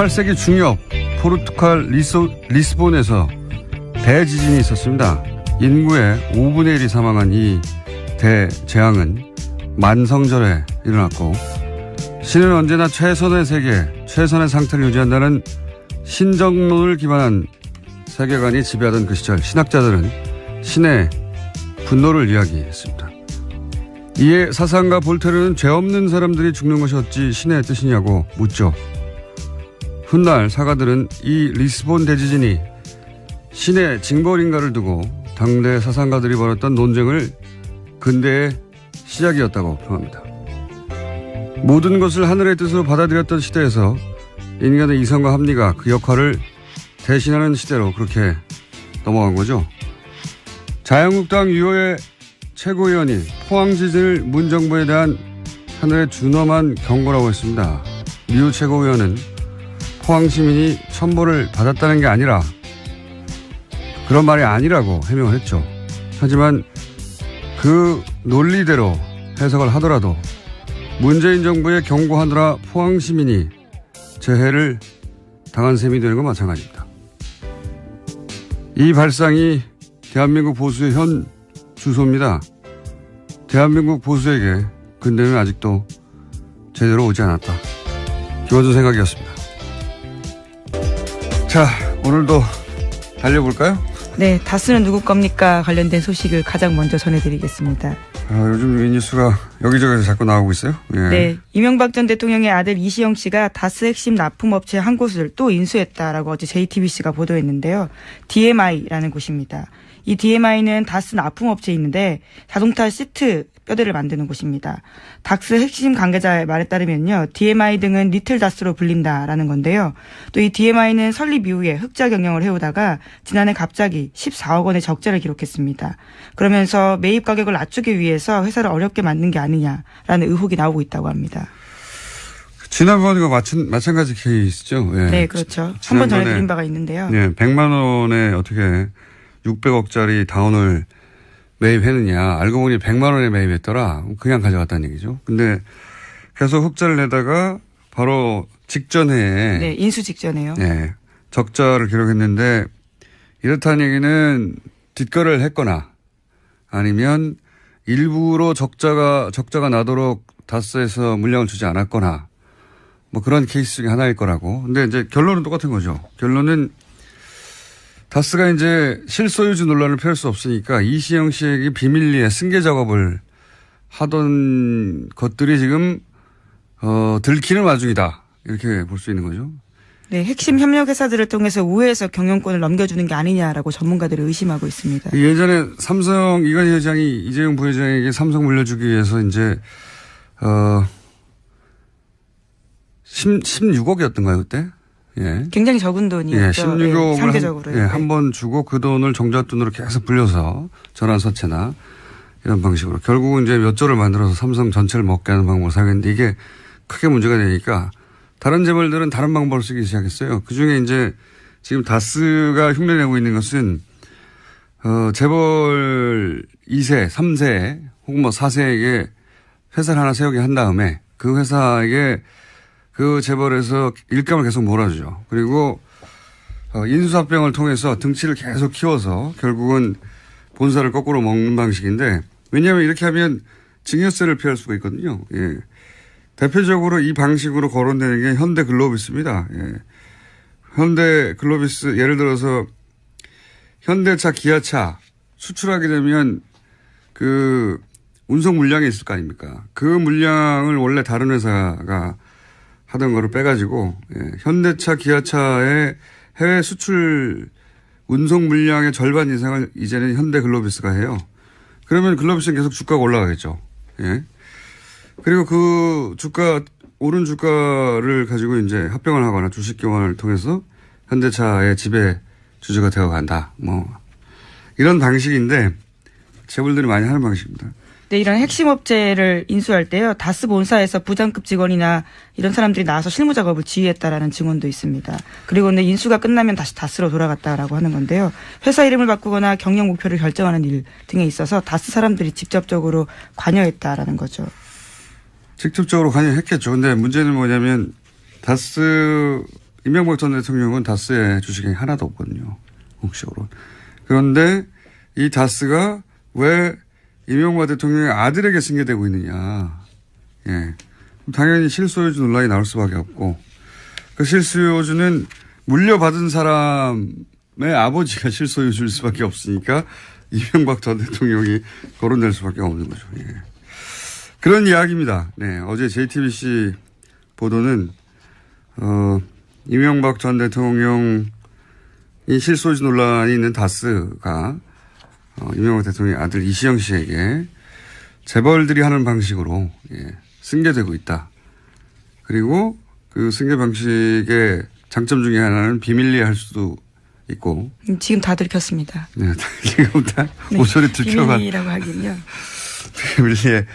18세기 중엽 포르투갈 리스본에서 대지진이 있었습니다. 인구의 5분의 1이 사망한 이 대재앙은 만성절에 일어났고 신은 언제나 최선의 세계, 최선의 상태를 유지한다는 신정론을 기반한 세계관이 지배하던 그 시절 신학자들은 신의 분노를 이야기했습니다. 이에 사상가 볼테르는 죄 없는 사람들이 죽는 것이 어찌 신의 뜻이냐고 묻죠. 훗날 사가들은 이 리스본 대지진이 신의 징벌인가를 두고 당대 사상가들이 벌였던 논쟁을 근대의 시작이었다고 평합니다. 모든 것을 하늘의 뜻으로 받아들였던 시대에서 인간의 이성과 합리가 그 역할을 대신하는 시대로 그렇게 넘어간 거죠. 자유한국당 유호의 최고위원이 포항지진을 문정부에 대한 하늘의 준엄한 경고라고 했습니다. 류 최고위원은 포항시민이 첨보를 받았다는 게 아니라 그런 말이 아니라고 해명을 했죠. 하지만 그 논리대로 해석을 하더라도 문재인 정부에 경고하느라 포항시민이 재해를 당한 셈이 되는 건 마찬가지입니다. 이 발상이 대한민국 보수의 현 주소입니다. 대한민국 보수에게 근대는 아직도 제대로 오지 않았다. 김원준 생각이었습니다. 자, 오늘도 달려볼까요? 네, 다스는 누구 겁니까? 관련된 소식을 가장 먼저 전해드리겠습니다. 요즘 이 뉴스가 여기저기서 자꾸 나오고 있어요. 예. 네, 이명박 전 대통령의 아들 이시영 씨가 다스 핵심 납품업체 한 곳을 또 인수했다라고 어제 JTBC가 보도했는데요. DMI라는 곳입니다. 이 DMI는 다스 납품업체에 있는데 자동차 시트 뼈대를 만드는 곳입니다. 다스 핵심 관계자의 말에 따르면요. DMI 등은 리틀 다스로 불린다라는 건데요. 또 이 DMI는 설립 이후에 흑자 경영을 해오다가 지난해 갑자기 14억 원의 적자를 기록했습니다. 그러면서 매입 가격을 낮추기 위해서 회사를 어렵게 만든 게 아니냐라는 의혹이 나오고 있다고 합니다. 지난번과 마찬가지 케이스죠. 예. 네, 그렇죠. 한번 전해드린 바가 있는데요. 예, 100만 원에 어떻게 600억짜리 다운을 매입했느냐. 알고 보니 100만 원에 매입했더라. 그냥 가져갔다는 얘기죠. 근데 계속 흑자를 내다가 바로 직전에. 네, 인수 직전에요. 네, 적자를 기록했는데 이렇다는 얘기는 뒷거래를 했거나 아니면 일부러 적자가 나도록 다스에서 물량을 주지 않았거나 뭐 그런 케이스 중에 하나일 거라고. 근데 이제 결론은 똑같은 거죠. 결론은 다스가 이제 실소유주 논란을 펴을 수 없으니까 이시영 씨에게 비밀리에 승계 작업을 하던 것들이 지금 들키는 와중이다. 이렇게 볼 수 있는 거죠. 네, 핵심 협력 회사들을 통해서 우회해서 경영권을 넘겨주는 게 아니냐라고 전문가들이 의심하고 있습니다. 예전에 삼성 이건희 회장이 이재용 부회장에게 삼성 물려주기 위해서 이제 16억이었던가요 그때? 예. 굉장히 적은 돈이었죠. 예, 16억을 상대적으로. 한 번 주고 그 돈을 정잣돈으로 계속 불려서 전환사채나 이런 방식으로 결국은 이제 몇 조를 만들어서 삼성 전체를 먹게 하는 방법을 사용했는데 이게 크게 문제가 되니까 다른 재벌들은 다른 방법을 쓰기 시작했어요. 그중에 이제 지금 다스가 흉내내고 있는 것은 재벌 2세, 3세 혹은 뭐 4세에게 회사를 하나 세우게 한 다음에 그 회사에게 그 재벌에서 일감을 계속 몰아주죠. 그리고 인수합병을 통해서 등치를 계속 키워서 결국은 본사를 거꾸로 먹는 방식인데 왜냐하면 이렇게 하면 증여세를 피할 수가 있거든요. 예. 대표적으로 이 방식으로 거론되는 게 현대글로비스입니다. 예. 현대글로비스 예를 들어서 현대차, 기아차 수출하게 되면 그 운송 물량이 있을 거 아닙니까? 그 물량을 원래 다른 회사가 하던 거를 빼가지고 현대차, 기아차의 해외 수출 운송 물량의 절반 이상을 이제는 현대글로비스가 해요. 그러면 글로비스는 계속 주가가 올라가겠죠. 예. 그리고 그 오른 주가를 가지고 이제 합병을 하거나 주식 교환을 통해서 현대차의 지배 주주가 되어 간다. 뭐 이런 방식인데 재벌들이 많이 하는 방식입니다. 네, 이런 핵심 업체를 인수할 때요. 다스 본사에서 부장급 직원이나 이런 사람들이 나와서 실무 작업을 지휘했다라는 증언도 있습니다. 그리고 근데 인수가 끝나면 다시 다스로 돌아갔다라고 하는 건데요. 회사 이름을 바꾸거나 경영 목표를 결정하는 일 등에 있어서 다스 사람들이 직접적으로 관여했다라는 거죠. 직접적으로 관여했겠죠. 근데 문제는 뭐냐면 다스 이명박 전 대통령은 다스의 주식이 하나도 없거든요. 공식적으로. 그런데 이 다스가 왜 이명박 대통령의 아들에게 승계되고 있느냐. 예. 당연히 실소유주 논란이 나올 수밖에 없고 그 실소유주는 물려받은 사람의 아버지가 실소유주일 수밖에 없으니까 이명박 전 대통령이 거론될 수밖에 없는 거죠. 예. 그런 이야기입니다. 네. 어제 JTBC 보도는 이명박 전 대통령이 실소유주 논란이 있는 다스가 이명박 대통령의 아들 이시영 씨에게 재벌들이 하는 방식으로 예, 승계되고 있다. 그리고 그 승계 방식의 장점 중에 하나는 비밀리에 할 수도 있고. 지금 다 들켰습니다. 네, 지금 다 모서리 들켜가. 비밀리라고 하긴요. 비밀리에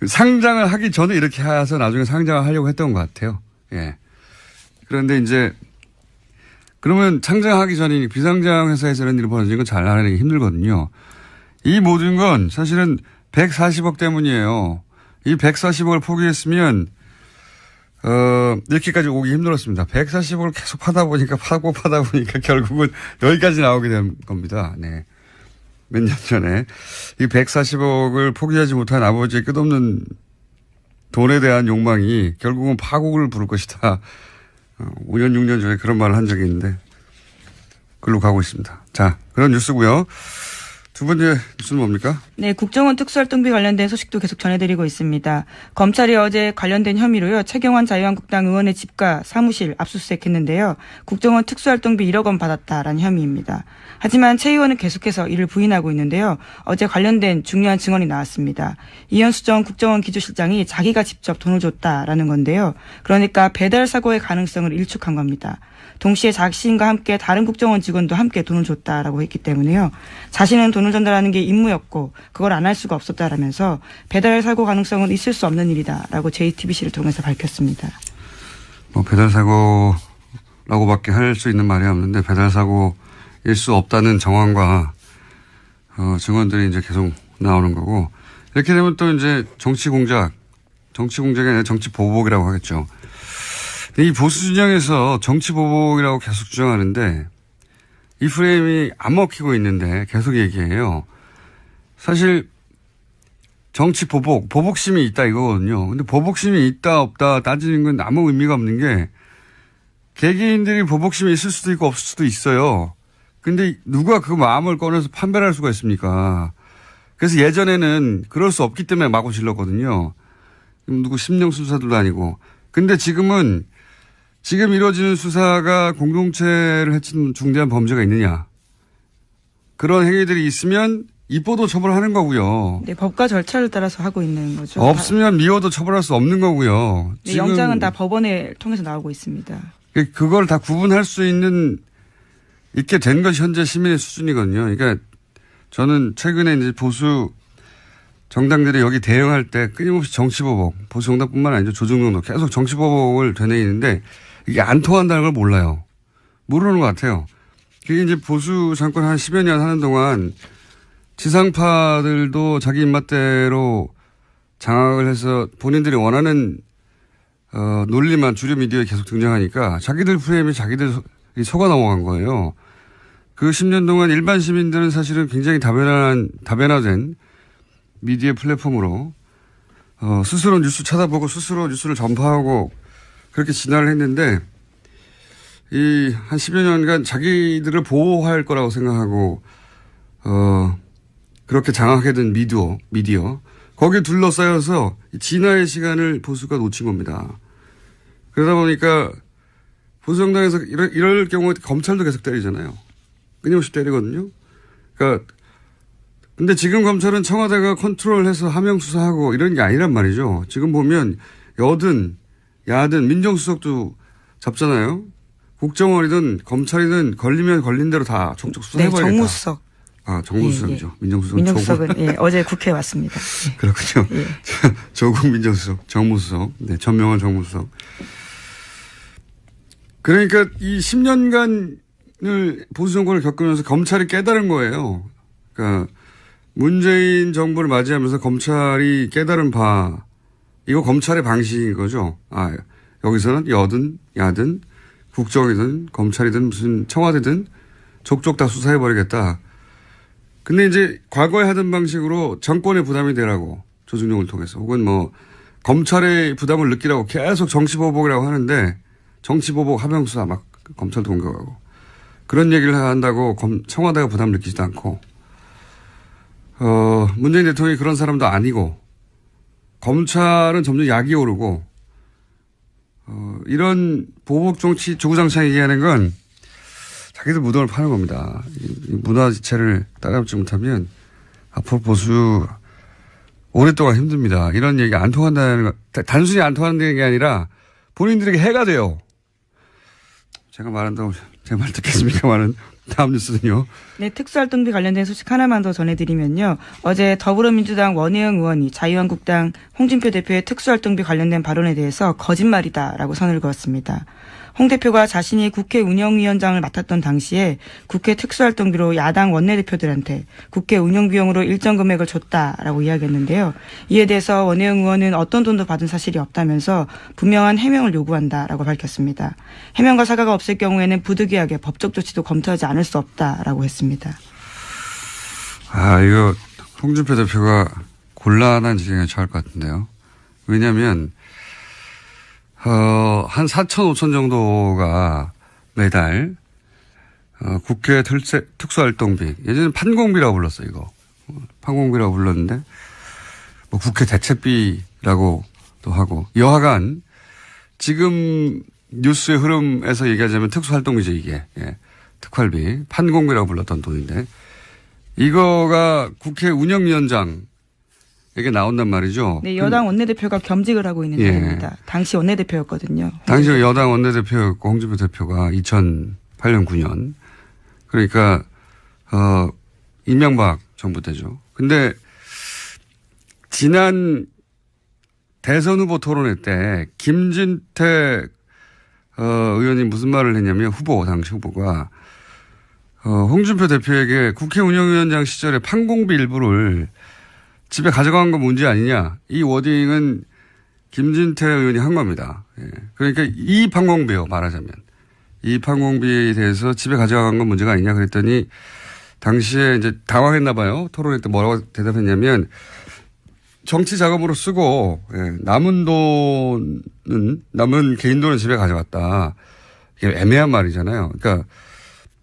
상장을 하기 전에 이렇게 해서 나중에 상장을 하려고 했던 것 같아요. 예. 그런데 이제 그러면 상장하기 전에 비상장 회사에서 이런 일이 벌어지는 건 잘 알아내기 힘들거든요. 이 모든 건 사실은 140억 때문이에요. 이 140억을 포기했으면 이렇게까지 오기 힘들었습니다. 140억을 계속 파다 보니까 결국은 여기까지 나오게 된 겁니다. 네. 몇 년 전에 이 140억을 포기하지 못한 아버지의 끝없는 돈에 대한 욕망이 결국은 파국을 부를 것이다. 5년, 6년 전에 그런 말을 한 적이 있는데 그걸로 가고 있습니다. 자, 그런 뉴스고요. 두 번째 뉴스는 뭡니까? 네, 국정원 특수활동비 관련된 소식도 계속 전해드리고 있습니다. 검찰이 어제 관련된 혐의로요, 최경환 자유한국당 의원의 집과 사무실 압수수색했는데요. 국정원 특수활동비 1억 원 받았다라는 혐의입니다. 하지만 최 의원은 계속해서 이를 부인하고 있는데요. 어제 관련된 중요한 증언이 나왔습니다. 이현수 전 국정원 기조실장이 자기가 직접 돈을 줬다라는 건데요. 그러니까 배달 사고의 가능성을 일축한 겁니다. 동시에 자신과 함께 다른 국정원 직원도 함께 돈을 줬다라고 했기 때문에요. 자신은 돈을 전달하는 게 임무였고 그걸 안 할 수가 없었다라면서 배달 사고 가능성은 있을 수 없는 일이다라고 JTBC를 통해서 밝혔습니다. 배달 사고라고밖에 할 수 있는 말이 없는데 배달 사고일 수 없다는 정황과 증언들이 이제 계속 나오는 거고 이렇게 되면 또 이제 정치 공작이 아니라 정치 보복이라고 하겠죠. 이 보수 진영에서 정치 보복이라고 계속 주장하는데 이 프레임이 안 먹히고 있는데 계속 얘기해요. 사실 정치 보복심이 있다 이거거든요. 근데 보복심이 있다 없다 따지는 건 아무 의미가 없는 게 개개인들이 보복심이 있을 수도 있고 없을 수도 있어요. 근데 누가 그 마음을 꺼내서 판별할 수가 있습니까? 그래서 예전에는 그럴 수 없기 때문에 마구 질렀거든요. 누구 심령 수사도 아니고. 근데 지금 이루어지는 수사가 공동체를 해친 중대한 범죄가 있느냐. 그런 행위들이 있으면 입보도 처벌하는 거고요. 네, 법과 절차를 따라서 하고 있는 거죠. 없으면 미워도 처벌할 수 없는 거고요. 네, 영장은 다 법원에 통해서 나오고 있습니다. 그걸 다 구분할 수 있게 된 것이 현재 시민의 수준이거든요. 그러니까 저는 최근에 이제 보수 정당들이 여기 대응할 때 끊임없이 정치보복, 보수 정당뿐만 아니죠. 조중동도 계속 정치보복을 되뇌이는데 이게 안 통한다는 걸 몰라요. 모르는 것 같아요. 그게 이제 보수 정권 한 10여 년 하는 동안 지상파들도 자기 입맛대로 장악을 해서 본인들이 원하는 논리만 주류 미디어에 계속 등장하니까 자기들 프레임이 자기들 속아 넘어간 거예요. 그 10년 동안 일반 시민들은 사실은 굉장히 다변화된 미디어 플랫폼으로 스스로 뉴스 찾아보고 스스로 뉴스를 전파하고 그렇게 진화를 했는데 이 한 10여 년간 자기들을 보호할 거라고 생각하고 그렇게 장악해 된 미디어 거기에 둘러싸여서 진화의 시간을 보수가 놓친 겁니다. 그러다 보니까 보수 정당에서 이럴 경우에 검찰도 계속 때리잖아요. 끊임없이 때리거든요. 그러니까 근데 지금 검찰은 청와대가 컨트롤해서 하명 수사하고 이런 게 아니란 말이죠. 지금 보면 여든 야든 민정수석도 잡잖아요. 국정원이든 검찰이든 걸리면 걸린 대로 다 촉촉 수사해버리겠다. 네, 정무수석. 정무수석이죠. 예. 민정수석은 어제 국회에 왔습니다. 예. 그렇군요. 예. 조국 민정수석, 정무수석, 네, 전명환 정무수석. 그러니까 이 10년간을 보수 정권을 겪으면서 검찰이 깨달은 거예요. 그러니까 문재인 정부를 맞이하면서 검찰이 깨달은 이거 검찰의 방식인 거죠. 여기서는 여든 야든 국정이든 검찰이든 무슨 청와대든 족족 다 수사해버리겠다. 근데 이제 과거에 하던 방식으로 정권의 부담이 되라고 조중용을 통해서 혹은 뭐 검찰의 부담을 느끼라고 계속 정치보복이라고 하는데 정치보복 하명수사 막 검찰도 공격하고 그런 얘기를 한다고 청와대가 부담을 느끼지도 않고 문재인 대통령이 그런 사람도 아니고 검찰은 점점 약이 오르고 이런 보복 정치 주구장창 얘기하는 건 자기들 무덤을 파는 겁니다. 이 문화 지체를 따라잡지 못하면 앞으로 보수 오랫동안 힘듭니다. 이런 얘기 안 통한다는 거, 단순히 안 통한다는 게 아니라 본인들에게 해가 돼요. 제가 말한다고 제 말 듣겠습니까만은 다음 뉴스는요. 네, 특수활동비 관련된 소식 하나만 더 전해드리면요. 어제 더불어민주당 원혜영 의원이 자유한국당 홍준표 대표의 특수활동비 관련된 발언에 대해서 거짓말이다라고 선을 그었습니다. 홍 대표가 자신이 국회 운영위원장을 맡았던 당시에 국회 특수활동비로 야당 원내대표들한테 국회 운영비용으로 일정 금액을 줬다라고 이야기했는데요. 이에 대해서 원혜영 의원은 어떤 돈도 받은 사실이 없다면서 분명한 해명을 요구한다라고 밝혔습니다. 해명과 사과가 없을 경우에는 부득이하게 법적 조치도 검토하지 않을 수 없다라고 했습니다. 이거 홍준표 대표가 곤란한 지경에 처할 것 같은데요. 왜냐하면 한 4천, 5천 정도가 매달, 국회 특수활동비, 예전에 판공비라고 불렀어요, 이거. 판공비라고 불렀는데, 뭐 국회 대책비라고도 하고, 여하간, 지금 뉴스의 흐름에서 얘기하자면 특수활동비죠, 이게. 예. 특활비, 판공비라고 불렀던 돈인데, 이거가 국회 운영위원장, 이게 나온단 말이죠. 네, 여당 원내대표가 겸직을 하고 있는 자리입니다. 당시 원내대표였거든요. 당시 여당 원내대표였고 홍준표 대표가 2008년 9년. 그러니까 이명박 정부 때죠. 근데 지난 대선 후보 토론회 때 김진태 의원이 무슨 말을 했냐면 당시 후보가 홍준표 대표에게 국회 운영위원장 시절에 판공비 일부를 집에 가져간 건 문제 아니냐. 이 워딩은 김진태 의원이 한 겁니다. 예. 그러니까 이 판공비요, 말하자면. 이 판공비에 대해서 집에 가져간 건 문제가 아니냐 그랬더니 당시에 이제 당황했나 봐요. 토론회 때 뭐라고 대답했냐면 정치 자금으로 쓰고 남은 개인 돈은 집에 가져갔다. 이게 애매한 말이잖아요. 그러니까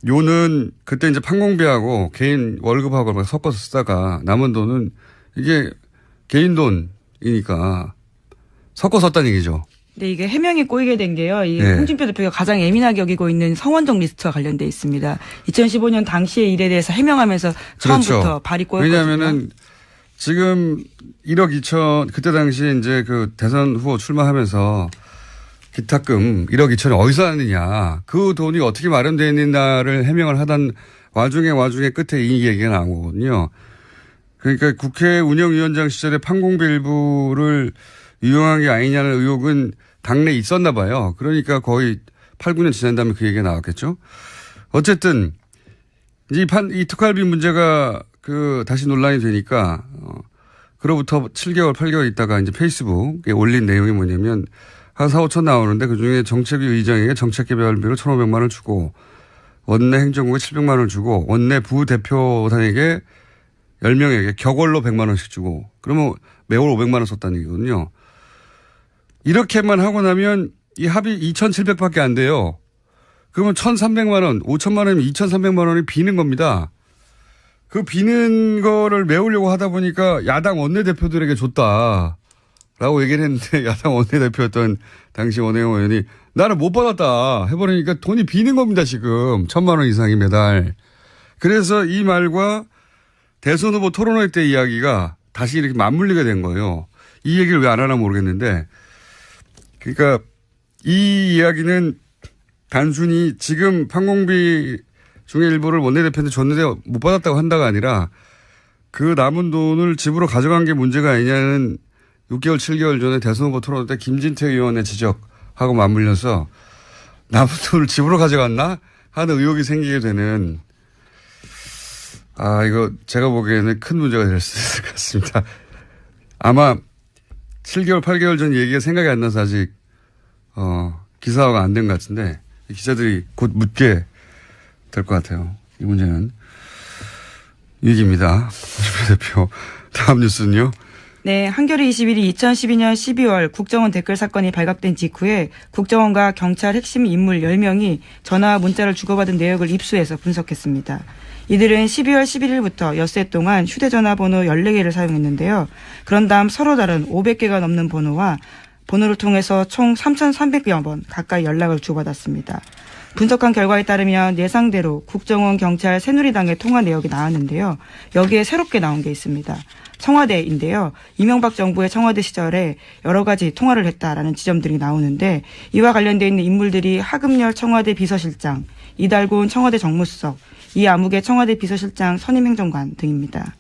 요는 그때 이제 판공비하고 개인 월급하고 섞어서 쓰다가 남은 돈은 이게 개인 돈이니까 섞어 썼다는 얘기죠. 네, 이게 해명이 꼬이게 된 게요. 이 홍준표 대표가 가장 예민하게 여기고 있는 성원정 리스트와 관련돼 있습니다. 2015년 당시의 일에 대해서 해명하면서 처음부터 그렇죠. 발이 꼬였거든요. 왜냐하면은 지금 1억 2천 그때 당시에 이제 그 대선 후보 출마하면서 기탁금 1억 2천이 어디서 났느냐. 그 돈이 어떻게 마련되어 있느냐를 해명을 하던 와중에 끝에 이 얘기가 나온 거거든요. 그러니까 국회 운영위원장 시절에 판공비 일부를 유용한 게 아니냐는 의혹은 당내에 있었나 봐요. 그러니까 거의 8, 9년 지난 다음에 그 얘기가 나왔겠죠. 어쨌든 이 특활비 문제가 다시 논란이 되니까 그로부터 7개월, 8개월 있다가 이제 페이스북에 올린 내용이 뭐냐면 한 4, 5천 나오는데 그중에 정책위 의장에게 정책개발비로 1,500만 원을 주고 원내 행정국에 700만 원을 주고 원내 부대표단에게 10명에게 격월로 100만 원씩 주고 그러면 매월 500만 원 썼다는 얘기거든요. 이렇게만 하고 나면 이 합이 2,700밖에 안 돼요. 그러면 1,300만 원, 5천만 원이면 2,300만 원이 비는 겁니다. 그 비는 거를 메우려고 하다 보니까 야당 원내대표들에게 줬다라고 얘기를 했는데 야당 원내대표였던 당시 원혜영 의원이 나는 못 받았다 해버리니까 돈이 비는 겁니다. 지금 1,000만 원 이상이 매달. 그래서 이 말과 대선 후보 토론회 때 이야기가 다시 이렇게 맞물리게 된 거예요. 이 얘기를 왜 안 하나 모르겠는데 그러니까 이 이야기는 단순히 지금 판공비 중에 일부를 원내대표한테 줬는데 못 받았다고 한다가 아니라 그 남은 돈을 집으로 가져간 게 문제가 아니냐는 6개월, 7개월 전에 대선 후보 토론회 때 김진태 의원의 지적하고 맞물려서 남은 돈을 집으로 가져갔나 하는 의혹이 생기게 되는 이거 제가 보기에는 큰 문제가 될 수 있을 것 같습니다. 아마 7개월, 8개월 전 얘기가 생각이 안 나서 아직 기사화가 안 된 것 같은데 기자들이 곧 묻게 될 것 같아요. 이 문제는. 위기입니다. 김 대표. 다음 뉴스는요. 네, 한겨레 21이 2012년 12월 국정원 댓글 사건이 발각된 직후에 국정원과 경찰 핵심 인물 10명이 전화와 문자를 주고받은 내역을 입수해서 분석했습니다. 이들은 12월 11일부터 엿새 동안 휴대전화 번호 14개를 사용했는데요. 그런 다음 서로 다른 500개가 넘는 번호를 통해서 총 3,300여 번 가까이 연락을 주고받았습니다. 분석한 결과에 따르면 예상대로 국정원, 경찰, 새누리당의 통화 내역이 나왔는데요. 여기에 새롭게 나온 게 있습니다. 청와대인데요. 이명박 정부의 청와대 시절에 여러 가지 통화를 했다라는 지점들이 나오는데 이와 관련되어 있는 인물들이 하금열 청와대 비서실장, 이달곤 청와대 정무수석, 이아무개 청와대 비서실장 선임행정관 등입니다.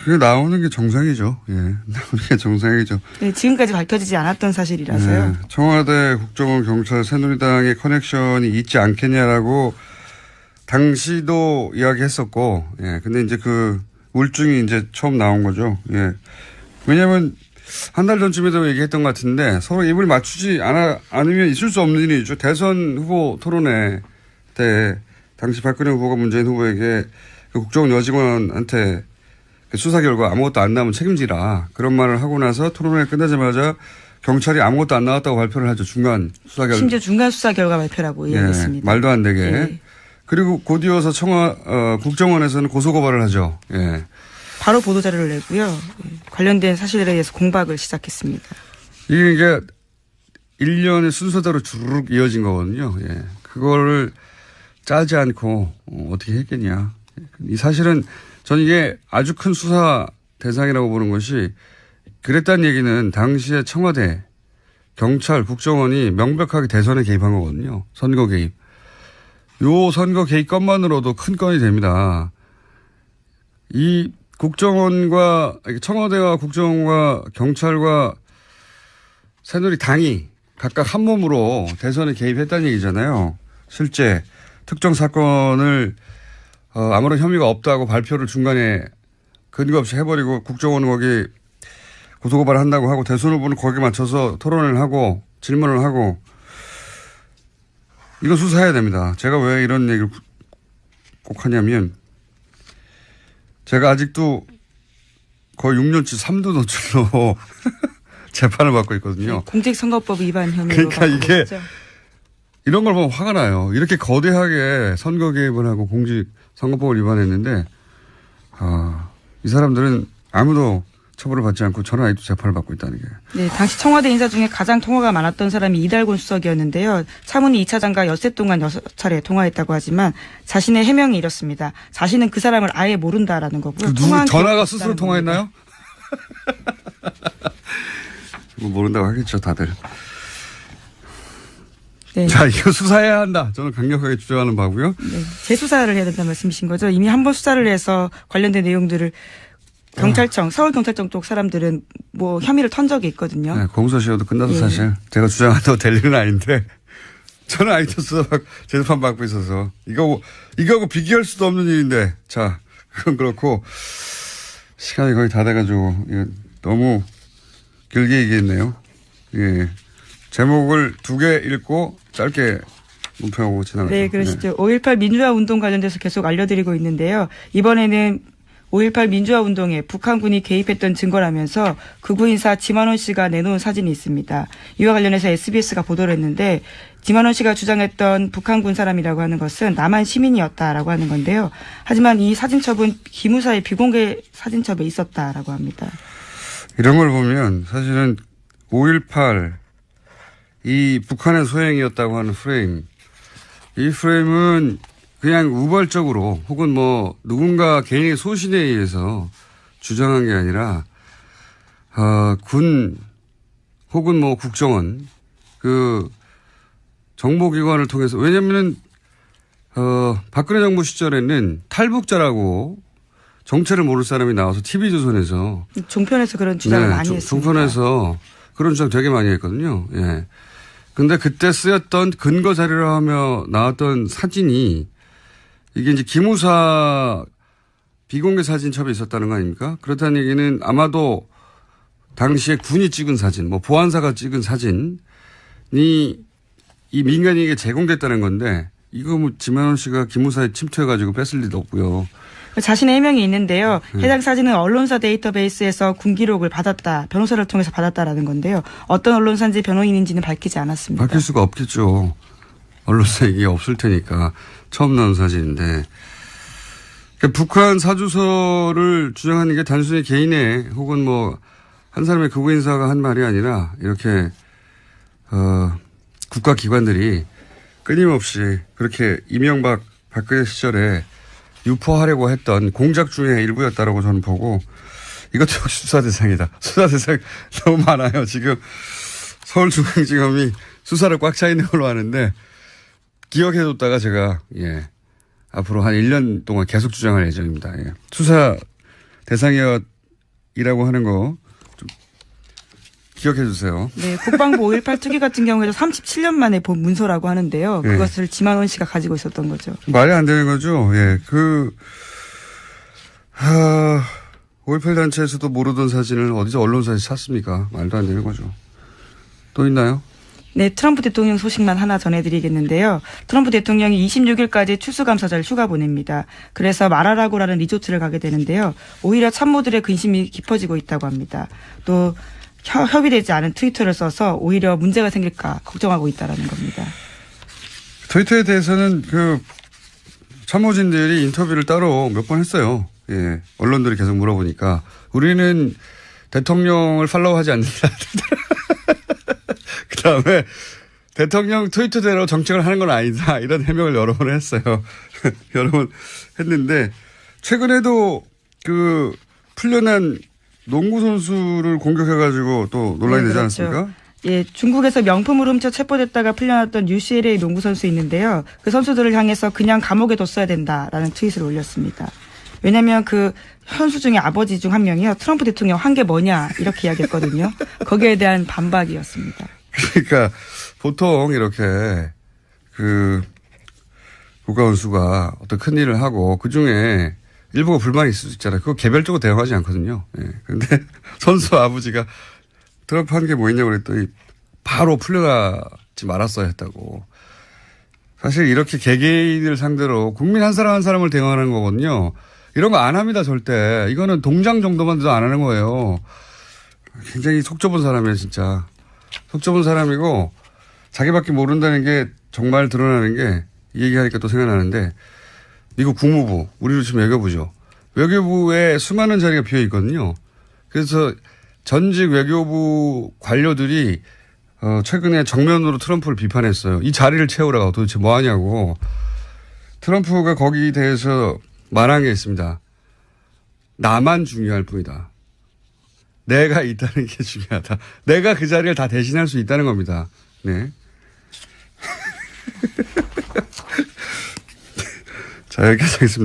그게 나오는 게 정상이죠. 예. 나오는 게 정상이죠. 네, 지금까지 밝혀지지 않았던 사실이라서요. 네, 청와대, 국정원, 경찰, 새누리당의 커넥션이 있지 않겠냐라고 당시도 이야기했었고, 예. 근데 이제 그 울증이 이제 처음 나온 거죠. 예. 왜냐면 한 달 전쯤에도 얘기했던 것 같은데 서로 입을 맞추지 않으면 있을 수 없는 일이죠. 대선 후보 토론회 때 당시 박근혜 후보가 문재인 후보에게 그 국정원 여직원한테 수사 결과 아무것도 안 나오면 책임지라 그런 말을 하고 나서 토론회 끝나자마자 경찰이 아무것도 안 나왔다고 발표를 하죠. 중간 수사 결과. 심지어 중간 수사 결과 발표라고 이야기했습니다. 말도 안 되게. 네. 그리고 곧이어서 국정원에서는 고소고발을 하죠. 예. 바로 보도자료를 내고요. 관련된 사실에 대해서 공박을 시작했습니다. 이게 1년의 순서대로 주르륵 이어진 거거든요. 예. 그거를 짜지 않고 어떻게 했겠냐. 이 사실은 저는 이게 아주 큰 수사 대상이라고 보는 것이 그랬다는 얘기는 당시에 청와대, 경찰, 국정원이 명백하게 대선에 개입한 거거든요. 선거 개입. 요 선거 개입 건만으로도 큰 건이 됩니다. 이 국정원과 청와대와 국정원과 경찰과 새누리당이 각각 한 몸으로 대선에 개입했다는 얘기잖아요. 실제 특정 사건을 아무런 혐의가 없다고 발표를 중간에 근거 없이 해버리고 국정원은 거기 고소고발을 한다고 하고 대선 후보는 거기에 맞춰서 토론을 하고 질문을 하고 이거 수사해야 됩니다. 제가 왜 이런 얘기를 꼭 하냐면 제가 아직도 거의 6년치 3도 노출로 재판을 받고 있거든요. 공직선거법 위반 혐의로 그러니까 이게 있죠. 이런 걸 보면 화가 나요. 이렇게 거대하게 선거 개입을 하고 공직선거법을 위반했는데 이 사람들은 아무도 처벌을 받지 않고 저는 아직도 재판을 받고 있다는 게. 네, 당시 청와대 인사 중에 가장 통화가 많았던 사람이 이달곤 수석이었는데요. 차문희 2차장과 엿새 동안 6차례 통화했다고 하지만 자신의 해명이 이렇습니다. 자신은 그 사람을 아예 모른다라는 거고요. 전화가 스스로 통화했나요? 뭐 모른다고 하겠죠, 다들. 네. 자, 이거 수사해야 한다. 저는 강력하게 주장하는 바고요. 네, 재수사를 해야 된다는 말씀이신 거죠. 이미 한 번 수사를 해서 관련된 내용들을 경찰청, 서울경찰청 쪽 사람들은 뭐 혐의를 턴 적이 있거든요. 네, 공소시효도 끝나서 예. 사실 제가 주장한다고 될 일은 아닌데 저는 아직도 재판 받고 있어서 이거하고 비교할 수도 없는 일인데 자, 그건 그렇고 시간이 거의 다 돼가지고 너무 길게 얘기했네요. 예. 제목을 2개 읽고 짧게 문평하고 지나가죠. 네, 그러시죠. 5.18 민주화 운동 관련돼서 계속 알려드리고 있는데요. 이번에는 5.18 민주화 운동에 북한군이 개입했던 증거라면서 극우 인사 지만원 씨가 내놓은 사진이 있습니다. 이와 관련해서 SBS가 보도를 했는데 지만원 씨가 주장했던 북한군 사람이라고 하는 것은 남한 시민이었다라고 하는 건데요. 하지만 이 사진첩은 기무사의 비공개 사진첩에 있었다라고 합니다. 이런 걸 보면 사실은 5.18 이 북한의 소행이었다고 하는 프레임, 이 프레임은 그냥 우발적으로 혹은 뭐 누군가 개인의 소신에 의해서 주장한 게 아니라 군 혹은 뭐 국정원 그 정보기관을 통해서 왜냐하면은 박근혜 정부 시절에는 탈북자라고 정체를 모를 사람이 나와서 TV조선에서 종편에서 그런 주장을 많이 했습니다. 종편에서 그런 주장 되게 많이 했거든요. 예. 근데 그때 쓰였던 근거 자료로 하며 나왔던 사진이 이게 이제 기무사 비공개 사진첩에 있었다는 거 아닙니까? 그렇다는 얘기는 아마도 당시에 군이 찍은 사진, 뭐 보안사가 찍은 사진이 이 민간인에게 제공됐다는 건데 이거 뭐 지만원 씨가 기무사에 침투해가지고 뺐을 리도 없고요. 자신의 해명이 있는데요. 해당 사진은 언론사 데이터베이스에서 군기록을 받았다. 변호사를 통해서 받았다라는 건데요. 어떤 언론사인지 변호인인지는 밝히지 않았습니다. 밝힐 수가 없겠죠. 언론사 얘기 없을 테니까 처음 나온 사진인데. 그러니까 북한 사주서를 주장하는 게 단순히 개인의 혹은 뭐 한 사람의 극우 인사가 한 말이 아니라 이렇게 국가기관들이 끊임없이 그렇게 이명박 박근혜 시절에 유포하려고 했던 공작 중의 일부였다라고 저는 보고 이것도 역시 수사 대상이다. 수사 대상 너무 많아요. 지금 서울중앙지검이 수사를 꽉 차 있는 걸로 아는데 기억해뒀다가 제가 앞으로 한 1년 동안 계속 주장할 예정입니다. 수사 대상이라고 하는 거 좀 기억해 주세요. 네, 국방부 5.18 투기 같은 경우에도 37년 만에 본 문서라고 하는데요. 그것을 지만원 씨가 가지고 있었던 거죠. 말이 안 되는 거죠. 5.18 단체에서도 모르던 사진을 어디서 언론사에서 샀습니까? 말도 안 되는 거죠. 또 있나요? 네, 트럼프 대통령 소식만 하나 전해드리겠는데요. 트럼프 대통령이 26일까지 추수감사절 휴가 보냅니다. 그래서 마라라고라는 리조트를 가게 되는데요. 오히려 참모들의 근심이 깊어지고 있다고 합니다. 또 협의되지 않은 트위터를 써서 오히려 문제가 생길까 걱정하고 있다는 겁니다. 트위터에 대해서는 그 참모진들이 인터뷰를 따로 몇 번 했어요. 언론들이 계속 물어보니까 우리는 대통령을 팔로우하지 않는다. 그다음에 대통령 트위터대로 정책을 하는 건 아니다. 이런 해명을 여러 번 했어요. 여러 번 했는데 최근에도 그 풀려난 농구 선수를 공격해가지고 또 논란이 되지 않았습니까? 예, 중국에서 명품을 훔쳐 체포됐다가 풀려났던 UCLA 농구 선수 있는데요. 그 선수들을 향해서 그냥 감옥에 뒀어야 된다라는 트윗을 올렸습니다. 왜냐하면 그 선수 중에 아버지 중 한 명이요. 트럼프 대통령 한 게 뭐냐 이렇게 이야기했거든요. 거기에 대한 반박이었습니다. 그러니까 보통 이렇게 그 국가원수가 어떤 큰 일을 하고 그중에 일부가 불만이 있을 수 있잖아요. 그거 개별적으로 대응하지 않거든요. 그런데 선수 아버지가 트럼프 한 게 뭐 있냐고 그랬더니 바로 풀려나지 말았어야 했다고. 사실 이렇게 개개인을 상대로 국민 한 사람 한 사람을 대응하는 거거든요. 이런 거 안 합니다, 절대. 이거는 동장 정도만 돼도 안 하는 거예요. 굉장히 속 좁은 사람이에요, 진짜. 속 좁은 사람이고 자기밖에 모른다는 게 정말 드러나는 게 이 얘기하니까 또 생각나는데 미국 국무부, 우리로 치면 외교부죠. 외교부에 수많은 자리가 비어 있거든요. 그래서 전직 외교부 관료들이 최근에 정면으로 트럼프를 비판했어요. 이 자리를 채우라고 도대체 뭐 하냐고. 트럼프가 거기에 대해서 말한 게 있습니다. 나만 중요할 뿐이다. 내가 있다는 게 중요하다. 내가 그 자리를 다 대신할 수 있다는 겁니다. 네. 자, 여기까지 하겠습니다.